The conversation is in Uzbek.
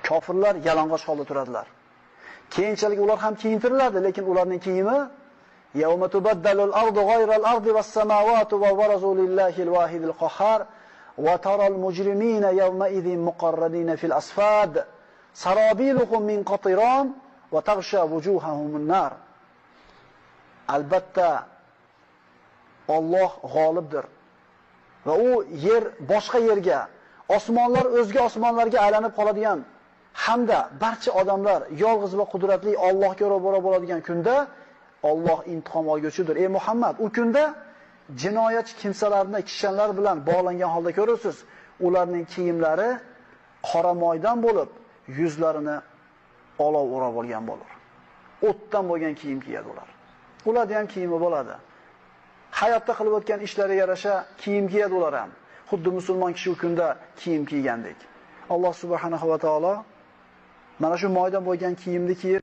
Kofirlar yalang'och holda turadilar. Keyinchalik ular ham kiyintiriladi, lekin ularning kiyimi yawma tubaddalul ardu ghayral ardi was samawati wa barazu lillahil wahidil qahhar wa taral mujrimina yawma idhin muqarranina fil asfad sarabiluhum min qatiran wa taghsha wujuhahum nar. Albatta Alloh g'olibdir. Va u yer boshqa yerga, osmonlar o'zga osmonlarga aylanib qoladigan hamda barcha odamlar yolg'iz va qudratli Allohga ro'baro bo'ladigan kunda Alloh intiqom olguchidir. Ey Muhammad, u kunda jinoyatchi kimsalarni kishanlar bilan bog'langan holda ko'rasiz. Ularning kiyimlari qora moydan bo'lib, yuzlarini olov o'rab olgan bo'lar. O'tdan bo'lgan kiyim kiyadi ular. Ularda ham kiyimi bo'ladi. Hayotda qilib o'tgan ishlariga yarasha kiyim kiyadi ular ham. Xuddi musulmon kishi u kunda kiyim kiygandek. Alloh subhanahu va taolo mana shu moydan bo'lgan kiyimni kiyib